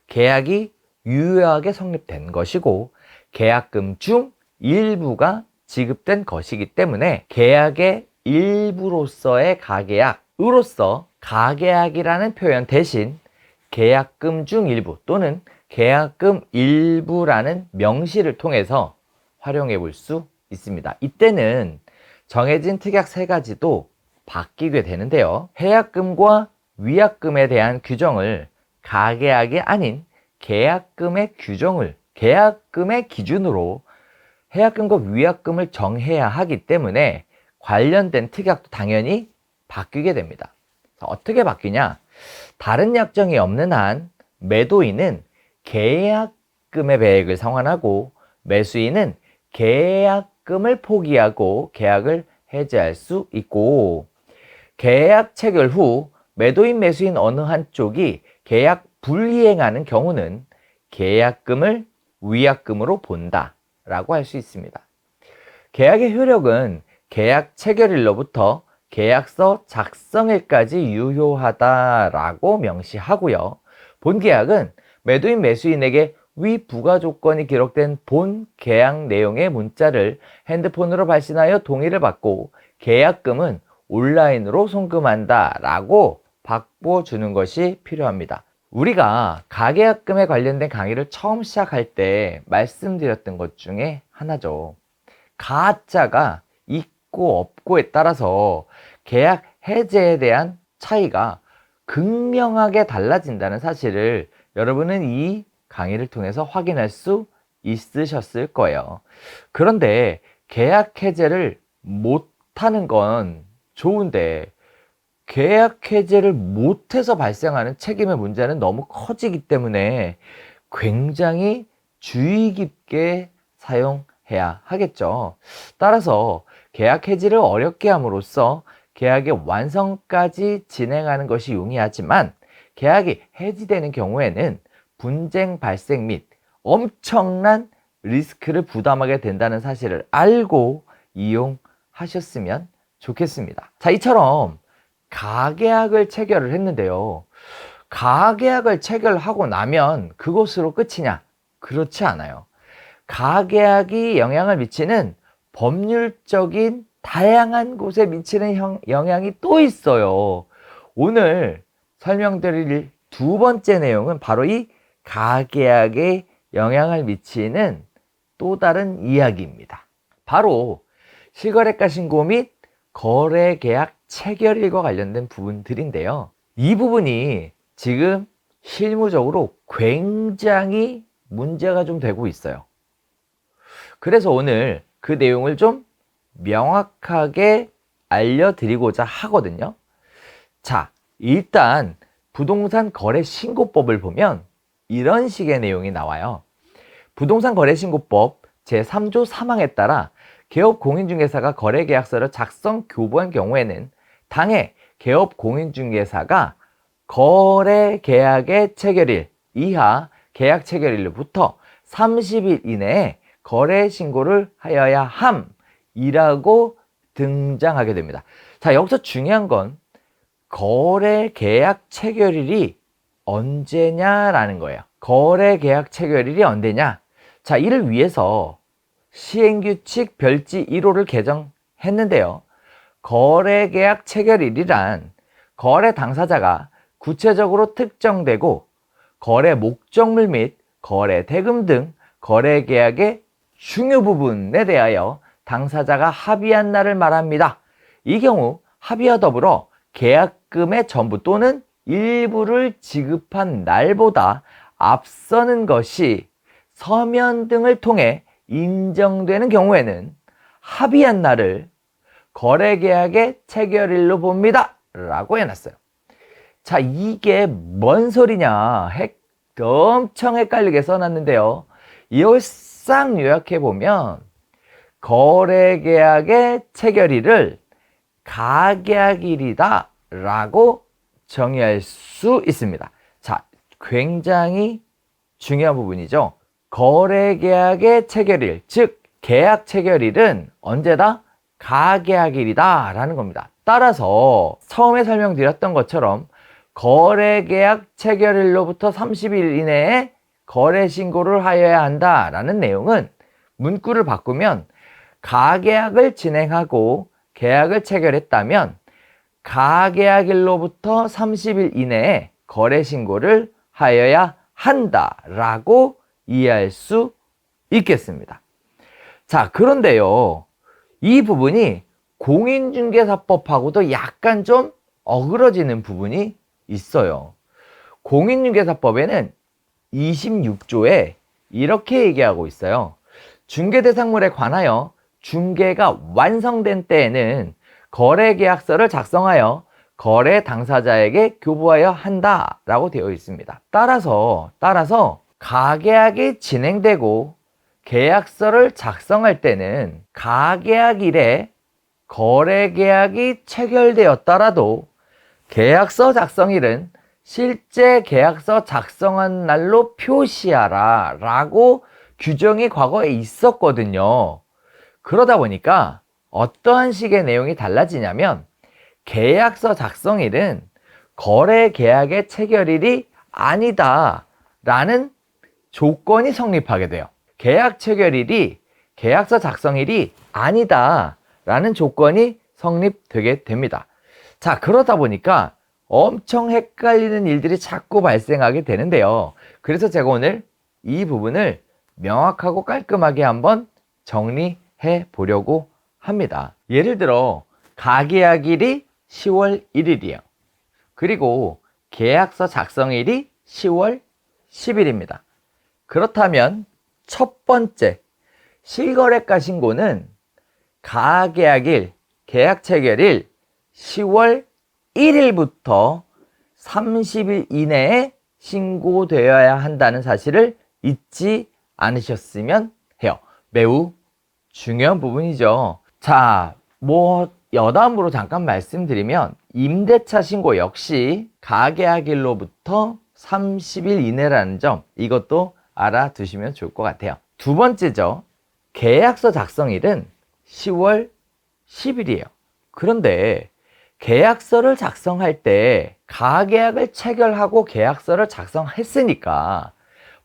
계약이 유효하게 성립된 것이고 계약금 중 일부가 지급된 것이기 때문에 계약의 일부로서의 가계약으로서 가계약이라는 표현 대신 계약금 중 일부 또는 계약금 일부라는 명시를 통해서 활용해 볼 수 있습니다. 이때는 정해진 특약 3가지도 바뀌게 되는데요. 해약금과 위약금에 대한 규정을 가계약이 아닌 계약금의 계약금의 기준으로 해약금과 위약금을 정해야 하기 때문에 관련된 특약도 당연히 바뀌게 됩니다. 어떻게 바뀌냐? 다른 약정이 없는 한 매도인은 계약금의 배액을 상환하고 매수인은 계약금을 포기하고 계약을 해지할 수 있고, 계약 체결 후 매도인 매수인 어느 한쪽이 계약 불이행하는 경우는 계약금을 위약금으로 본다 라고 할 수 있습니다. 계약의 효력은 계약 체결일로부터 계약서 작성일까지 유효하다라고 명시하고요. 본계약은 매도인 매수인에게 위 부가 조건이 기록된 본 계약 내용의 문자를 핸드폰으로 발신하여 동의를 받고 계약금은 온라인으로 송금한다 라고 바꿔주는 것이 필요합니다. 우리가 가계약금에 관련된 강의를 처음 시작할 때 말씀드렸던 것 중에 하나죠. 가자가 있고 없고에 따라서 계약 해제에 대한 차이가 극명하게 달라진다는 사실을 여러분은 이 강의를 통해서 확인할 수 있으셨을 거예요. 그런데 계약 해제를 못하는 건 좋은데 계약 해제를 못해서 발생하는 책임의 문제는 너무 커지기 때문에 굉장히 주의 깊게 사용해야 하겠죠. 따라서 계약 해지를 어렵게 함으로써 계약의 완성까지 진행하는 것이 용이하지만 계약이 해지되는 경우에는 분쟁 발생 및 엄청난 리스크를 부담하게 된다는 사실을 알고 이용하셨으면 좋겠습니다. 자, 이처럼 가계약을 체결을 했는데요. 가계약을 체결하고 나면 그것으로 끝이냐? 그렇지 않아요. 가계약이 영향을 미치는 법률적인 다양한 곳에 미치는 영향이 또 있어요. 오늘 설명드릴 두 번째 내용은 바로 이 가계약에 영향을 미치는 또 다른 이야기입니다. 바로 실거래가 신고 및 거래계약 체결일과 관련된 부분들인데요. 이 부분이 지금 실무적으로 굉장히 문제가 좀 되고 있어요. 그래서 오늘 그 내용을 좀 명확하게 알려드리고자 하거든요. 자, 일단 부동산 거래 신고법을 보면 이런 식의 내용이 나와요. 부동산 거래 신고법 제3조 3항에 따라 개업 공인중개사가 거래계약서를 작성 교부한 경우에는 당해 개업 공인중개사가 거래계약의 체결일 이하 계약 체결일로부터 30일 이내에 거래 신고를 하여야 함이라고 등장하게 됩니다. 자, 여기서 중요한 건 거래 계약 체결일이 언제냐라는 거예요. 거래 계약 체결일이 언제냐? 자, 이를 위해서 시행규칙 별지 1호를 개정했는데요. 거래 계약 체결일이란 거래 당사자가 구체적으로 특정되고 거래 목적물 및 거래 대금 등 거래 계약의 중요 부분에 대하여 당사자가 합의한 날을 말합니다. 이 경우 합의와 더불어 계약금의 전부 또는 일부를 지급한 날보다 앞서는 것이 서면 등을 통해 인정되는 경우에는 합의한 날을 거래계약의 체결일로 봅니다 라고 해놨어요. 자, 이게 뭔 소리냐 엄청 헷갈리게 써놨는데요. 이걸 싹 요약해 보면 거래계약의 체결일을 가계약일이다 라고 정의할 수 있습니다. 자, 굉장히 중요한 부분이죠. 거래계약의 체결일, 즉 계약 체결일은 언제다? 가계약일이다 라는 겁니다. 따라서 처음에 설명드렸던 것처럼 거래계약 체결일로부터 30일 이내에 거래 신고를 하여야 한다 라는 내용은 문구를 바꾸면 가계약을 진행하고 계약을 체결했다면 가계약일로부터 30일 이내에 거래 신고를 하여야 한다 라고 이해할 수 있겠습니다. 자, 그런데요, 이 부분이 공인중개사법하고도 약간 좀 어그러지는 부분이 있어요. 공인중개사법에는 26조에 이렇게 얘기하고 있어요. 중개대상물에 관하여 중개가 완성된 때에는 거래계약서를 작성하여 거래 당사자에게 교부하여 한다 라고 되어 있습니다. 따라서 가계약이 진행되고 계약서를 작성할 때는 가계약일에 거래계약이 체결되었더라도 계약서 작성일은 실제 계약서 작성한 날로 표시하라 라고 규정이 과거에 있었거든요. 그러다 보니까 어떠한 식의 내용이 달라지냐면 계약서 작성일은 거래계약의 체결일이 아니다 라는 조건이 성립하게 돼요. 계약 체결일이 계약서 작성일이 아니다 라는 조건이 성립되게 됩니다. 자, 그러다 보니까 엄청 헷갈리는 일들이 자꾸 발생하게 되는데요. 그래서 제가 오늘 이 부분을 명확하고 깔끔하게 한번 정리해 보려고 합니다. 예를 들어 가계약일이 10월 1일이에요. 그리고 계약서 작성일이 10월 10일입니다. 그렇다면 첫 번째 실거래가 신고는 가계약일, 계약 체결일 10월 1일부터 30일 이내에 신고되어야 한다는 사실을 잊지 않으셨으면 해요. 매우 중요한 부분이죠. 자, 여담으로 잠깐 말씀드리면 임대차 신고 역시 가계약일로부터 30일 이내라는 점, 이것도 알아두시면 좋을 것 같아요. 두 번째죠. 계약서 작성일은 10월 10일이에요. 그런데 계약서를 작성할 때 가계약을 체결하고 계약서를 작성했으니까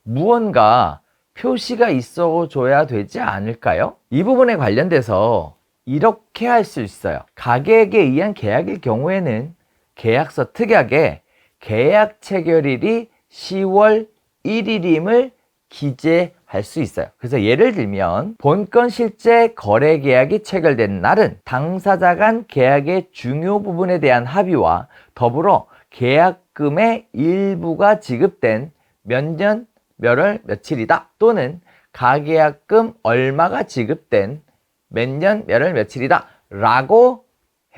무언가 표시가 있어 줘야 되지 않을까요? 이 부분에 관련돼서 이렇게 할 수 있어요. 가계약에 의한 계약일 경우에는 계약서 특약에 계약 체결일이 10월 1일임을 기재할 수 있어요. 그래서 예를 들면 본건 실제 거래 계약이 체결된 날은 당사자 간 계약의 중요 부분에 대한 합의와 더불어 계약금의 일부가 지급된 몇 년 몇 월 며칠이다, 또는 가계약금 얼마가 지급된 몇 년 몇 월 며칠이다 라고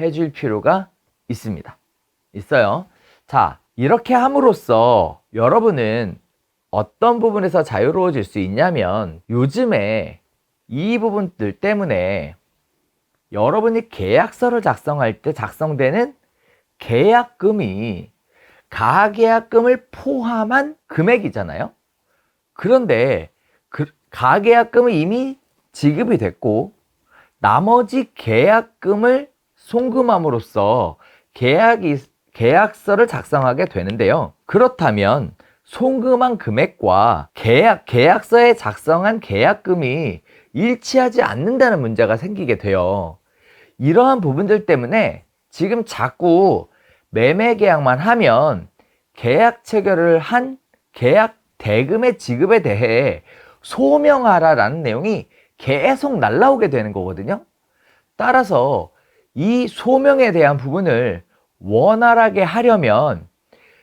해줄 필요가 있어요. 자, 이렇게 함으로써 여러분은 어떤 부분에서 자유로워질 수 있냐면, 요즘에 이 부분들 때문에 여러분이 계약서를 작성할 때 작성되는 계약금이 가계약금을 포함한 금액이잖아요. 그런데 가계약금은 이미 지급이 됐고 나머지 계약금을 송금함으로써 계약서를 작성하게 되는데요. 그렇다면 송금한 금액과 계약서에 작성한 계약금이 일치하지 않는다는 문제가 생기게 돼요. 이러한 부분들 때문에 지금 자꾸 매매 계약만 하면 계약 체결을 한 계약 대금의 지급에 대해 소명하라라는 내용이 계속 날라오게 되는 거거든요. 따라서 이 소명에 대한 부분을 원활하게 하려면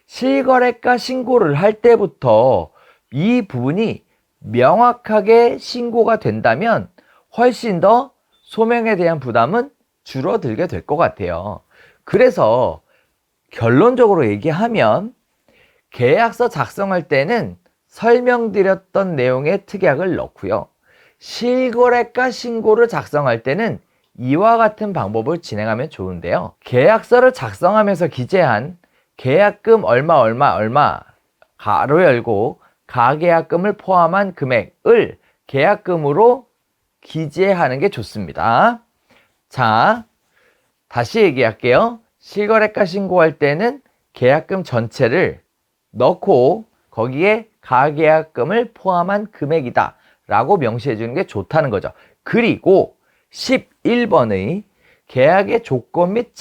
실거래가 신고를 할 때부터 이 부분이 명확하게 신고가 된다면 훨씬 더 소명에 대한 부담은 줄어들게 될 것 같아요. 그래서 결론적으로 얘기하면 계약서 작성할 때는 설명드렸던 내용의 특약을 넣고요. 실거래가 신고를 작성할 때는 이와 같은 방법을 진행하면 좋은데요. 계약서를 작성하면서 기재한 계약금 얼마 가로 열고 가계약금을 포함한 금액을 계약금으로 기재하는 게 좋습니다. 자, 다시 얘기할게요. 실거래가 신고할 때는 계약금 전체를 넣고 거기에 가계약금을 포함한 금액이다 라고 명시해 주는 게 좋다는 거죠. 그리고 11번의 계약의 조건 및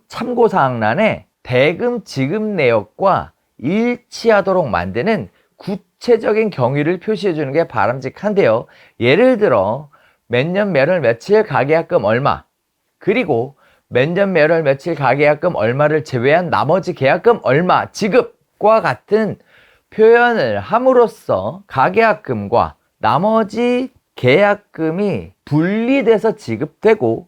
참고사항란에 대금 지급 내역과 일치하도록 만드는 구체적인 경위를 표시해 주는 게 바람직한데요. 예를 들어 몇 년 몇 월 며칠 가계약금 얼마, 그리고 몇 년 몇 월 며칠 가계약금 얼마를 제외한 나머지 계약금 얼마 지급과 같은 표현을 함으로써 가계약금과 나머지 계약금이 분리돼서 지급되고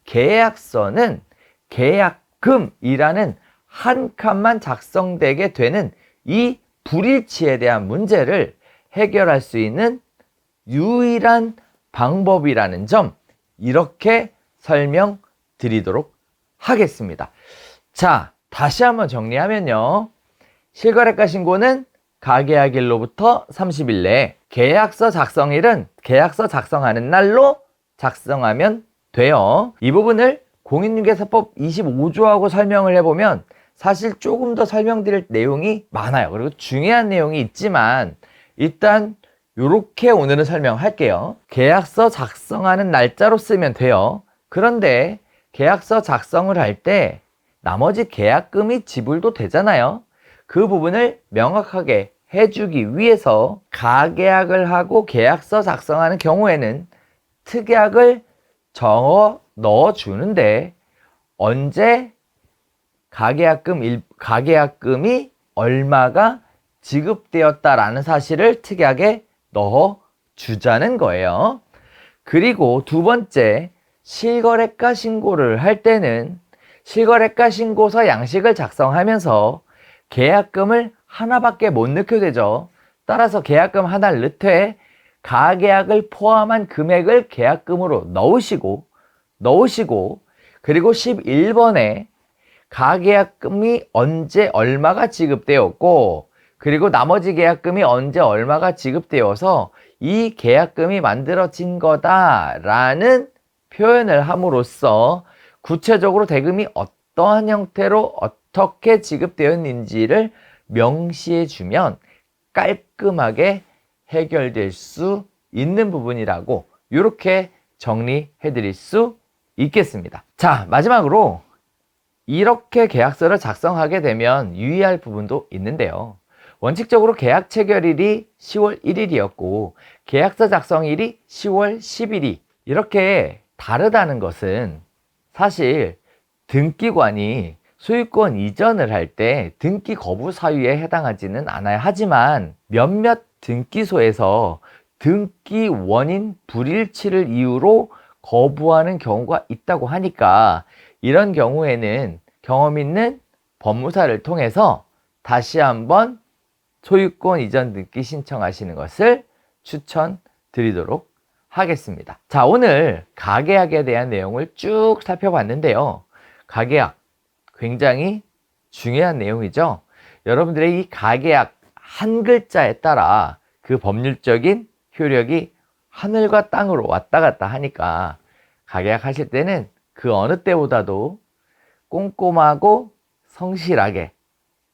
계약서는 계약금이라는 한 칸만 작성되게 되는 이 불일치에 대한 문제를 해결할 수 있는 유일한 방법이라는 점, 이렇게 설명드리도록 하겠습니다. 자, 다시 한번 정리하면요. 실거래가 신고는 가계약일로부터 30일 내에, 계약서 작성일은 계약서 작성하는 날로 작성하면 돼요. 이 부분을 공인중개사법 25조하고 설명을 해보면 사실 조금 더 설명드릴 내용이 많아요. 그리고 중요한 내용이 있지만 일단 요렇게 오늘은 설명할게요. 계약서 작성하는 날짜로 쓰면 돼요. 그런데 계약서 작성을 할 때 나머지 계약금이 지불도 되잖아요. 그 부분을 명확하게 해주기 위해서 가계약을 하고 계약서 작성하는 경우에는 특약을 적어 넣어주는데 언제 가계약금이 얼마가 지급되었다라는 사실을 특약에 넣어주자는 거예요. 그리고 두 번째, 실거래가 신고를 할 때는 실거래가 신고서 양식을 작성하면서 계약금을 하나밖에 못 넣게 되죠. 따라서 계약금 하나를 넣되 가계약을 포함한 금액을 계약금으로 넣으시고 그리고 11번에 가계약금이 언제 얼마가 지급되었고 그리고 나머지 계약금이 언제 얼마가 지급되어서 이 계약금이 만들어진 거다라는 표현을 함으로써 구체적으로 대금이 어떠한 형태로 어떻게 지급되었는지를 명시해 주면 깔끔하게 해결될 수 있는 부분이라고 이렇게 정리해 드릴 수 있겠습니다. 자, 마지막으로 이렇게 계약서를 작성하게 되면 유의할 부분도 있는데요. 원칙적으로 계약 체결일이 10월 1일이었고 계약서 작성일이 10월 10일이 이렇게 다르다는 것은 사실 등기관이 소유권 이전을 할 때 등기 거부 사유에 해당하지는 않아야 하지만 몇몇 등기소에서 등기 원인 불일치를 이유로 거부하는 경우가 있다고 하니까 이런 경우에는 경험 있는 법무사를 통해서 다시 한번 소유권 이전 등기 신청하시는 것을 추천드리도록 하겠습니다. 자, 오늘 가계약에 대한 내용을 쭉 살펴봤는데요. 가계약 굉장히 중요한 내용이죠. 여러분들의 이 가계약 한 글자에 따라 그 법률적인 효력이 하늘과 땅으로 왔다 갔다 하니까 가계약 하실 때는 그 어느 때보다도 꼼꼼하고 성실하게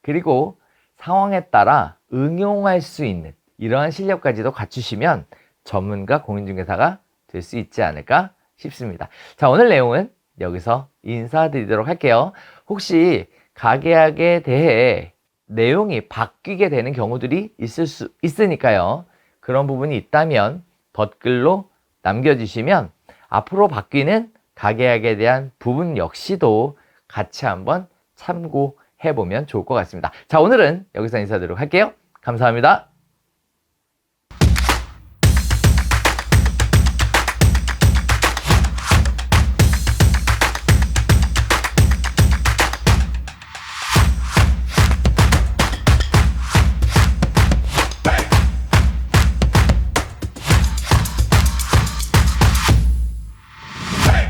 그리고 상황에 따라 응용할 수 있는 이러한 실력까지도 갖추시면 전문가 공인중개사가 될 수 있지 않을까 싶습니다. 자, 오늘 내용은 여기서 인사드리도록 할게요. 혹시 가계약에 대해 내용이 바뀌게 되는 경우들이 있을 수 있으니까요. 그런 부분이 있다면 댓글로 남겨주시면 앞으로 바뀌는 가계약에 대한 부분 역시도 같이 한번 참고해보면 좋을 것 같습니다. 자, 오늘은 여기서 인사드리도록 할게요. 감사합니다.